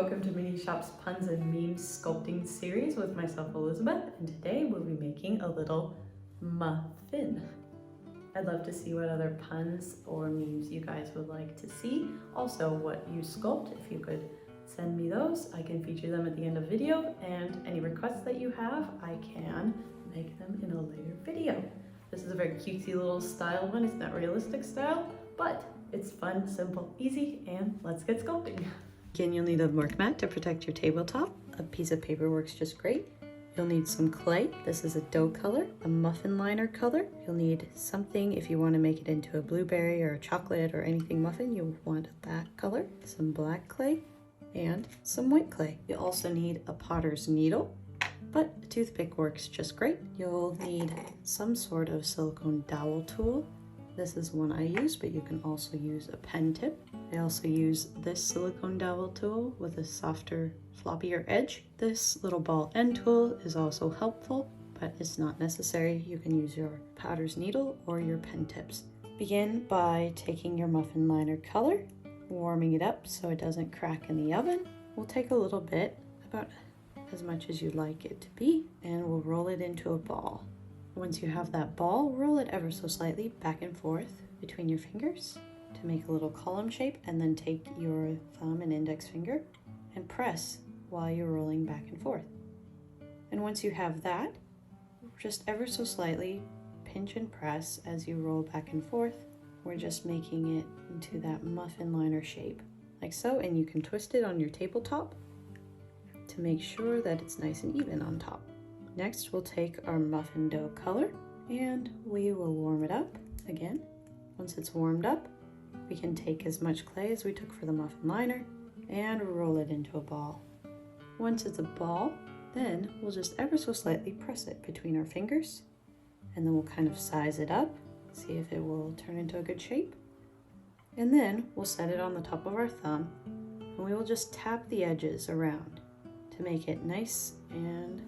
welcome to Miniezhhops Puns and Memes Sculpting series with myself, Elizabeth, and today we'll be making a little muffin. I'd love to see what other puns or memes you guys would like to see. Also, what you sculpt, if you could send me those, I can feature them at the end of the video, and any requests that you have, I can make them in a later video. This is a very cutesy little style one. It's not realistic style, but it's fun, simple, easy, and let's get sculpting. Again, you'll need a mark mat to protect your tabletop. A piece of paper works just great. You'll need some clay. This is a dough color, a muffin liner color. You'll need something if you want to make it into a blueberry or a chocolate or anything muffin, you'll want that color. Some black clay and some white clay. You also need a potter's needle, but a toothpick works just great. You'll need some sort of silicone dowel tool. This is one I use, but you can also use a pen tip. I also use this silicone dowel tool with a softer, floppier edge. This little ball end tool is also helpful, but it's not necessary. You can use your potter's needle or your pen tips. Begin by taking your muffin liner color, warming it up so it doesn't crack in the oven. We'll take a little bit, about as much as you'd like it to be, and we'll roll it into a ball. Once you have that ball, roll it ever so slightly back and forth between your fingers to make a little column shape, and then take your thumb and index finger and press while you're rolling back and forth. And once you have that, just ever so slightly pinch and press as you roll back and forth. We're just making it into that muffin liner shape, like so, and you can twist it on your tabletop to make sure that it's nice and even on top. Next, we'll take our muffin dough color and we will warm it up again. Once it's warmed up, we can take as much clay as we took for the muffin liner and roll it into a ball. Once it's a ball, then we'll just ever so slightly press it between our fingers, and then we'll kind of size it up, see if it will turn into a good shape. And then we'll set it on the top of our thumb, and we will just tap the edges around to make it nice and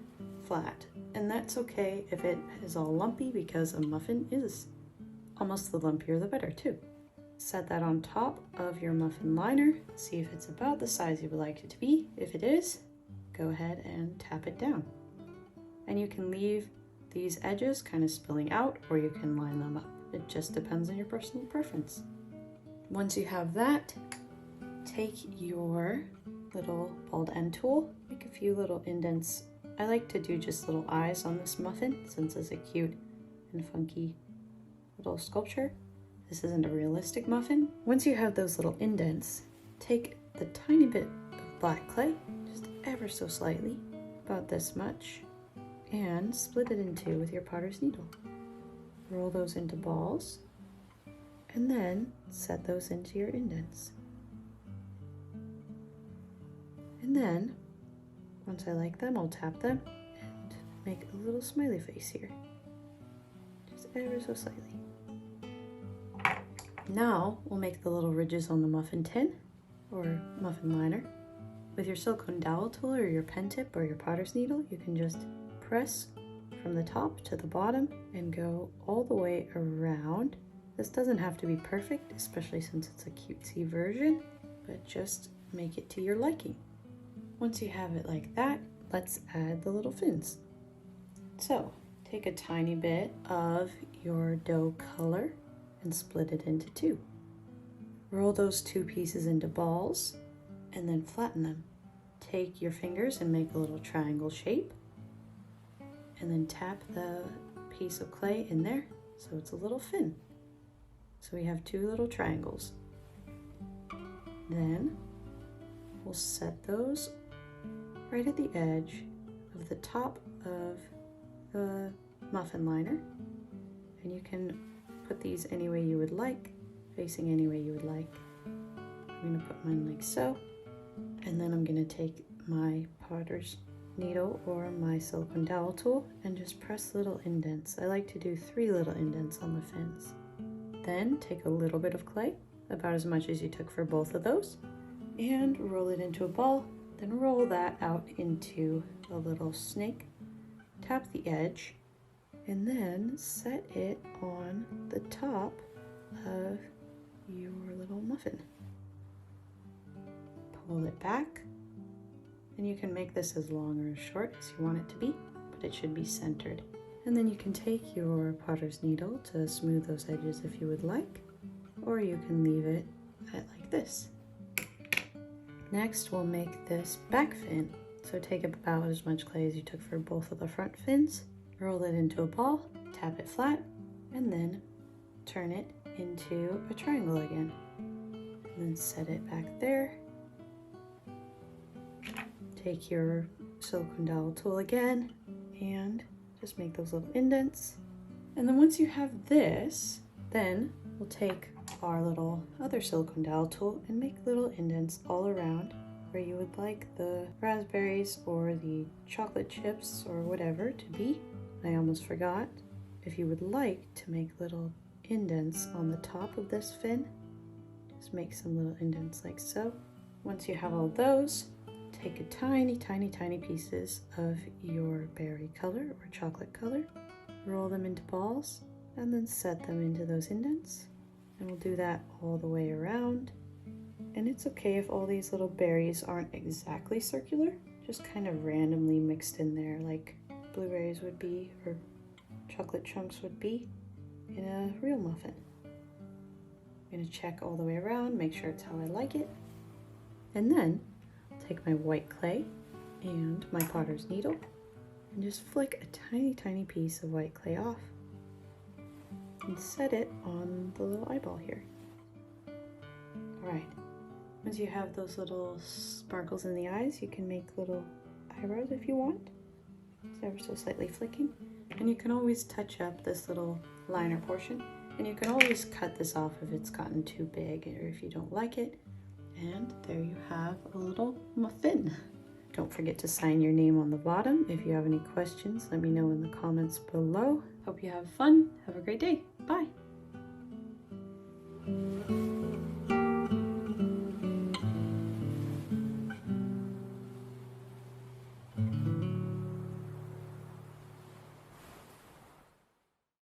flat. And that's okay if it is all lumpy, because a muffin is almost the lumpier the better too. Set that on top of your muffin liner, see if it's about the size you would like it to be. If it is, go ahead and tap it down. And you can leave these edges kind of spilling out, or you can line them up. It just depends on your personal preference. Once you have that, take your little balled end tool, make a few little indents. I like to do just little eyes on this muffin since it's a cute and funky little sculpture. This isn't a realistic muffin. Once you have those little indents, take the tiny bit of black clay, just ever so slightly, about this much, and split it in two with your potter's needle. Roll those into balls, and then set those into your indents. And then, once I like them, I'll tap them and make a little smiley face here, just ever so slightly. Now we'll make the little ridges on the muffin tin or muffin liner. With your silicone dowel tool or your pen tip or your potter's needle, you can just press from the top to the bottom and go all the way around. This doesn't have to be perfect, especially since it's a cutesy version, but just make it to your liking. Once you have it like that, let's add the little fins. So take a tiny bit of your dough color and split it into two. Roll those two pieces into balls and then flatten them. Take your fingers and make a little triangle shape, and then tap the piece of clay in there so it's a little fin. So we have two little triangles. Then we'll set those right at the edge of the top of the muffin liner, and you can put these any way you would like, facing any way you would like. I'm going to put mine like so, and then I'm going to take my potter's needle or my silicone dowel tool and just press little indents. I like to do 3 little indents on the fins. Then take a little bit of clay, about as much as you took for both of those, and roll it into a ball. Then roll that out into a little snake, tap the edge, and then set it on the top of your little muffin. Pull it back And you can make this as long or as short as you want it to be, but it should be centered. And then you can take your potter's needle to smooth those edges if you would like, or you can leave it at like this. Next, we'll make this back fin. So take about as much clay as you took for both of the front fins, roll it into a ball, tap it flat, and then turn it into a triangle again. And then set it back there. Take your silicone dowel tool again and just make those little indents. And then once you have this, then we'll take our little other silicone dowel tool and make little indents all around where you would like the raspberries or the chocolate chips or whatever to be. I almost forgot. If you would like to make little indents on the top of this fin, just make some little indents like so. Once you have all those, take a tiny pieces of your berry color or chocolate color, roll them into balls, and then set them into those indents. And we'll do that all the way around. And it's okay if all these little berries aren't exactly circular, just kind of randomly mixed in there like blueberries would be or chocolate chunks would be in a real muffin. I'm gonna check all the way around, make sure it's how I like it. And then I'll take my white clay and my potter's needle and just flick a tiny piece of white clay off and set it on the little eyeball here. All right, once you have those little sparkles in the eyes, you can make little eyebrows if you want. It's ever so slightly flicking. And you can always touch up this little liner portion, and you can always cut this off if it's gotten too big or if you don't like it. And there you have a little muffin. Don't forget to sign your name on the bottom. If you have any questions, let me know in the comments below. Hope you have fun. Have a great day. Bye.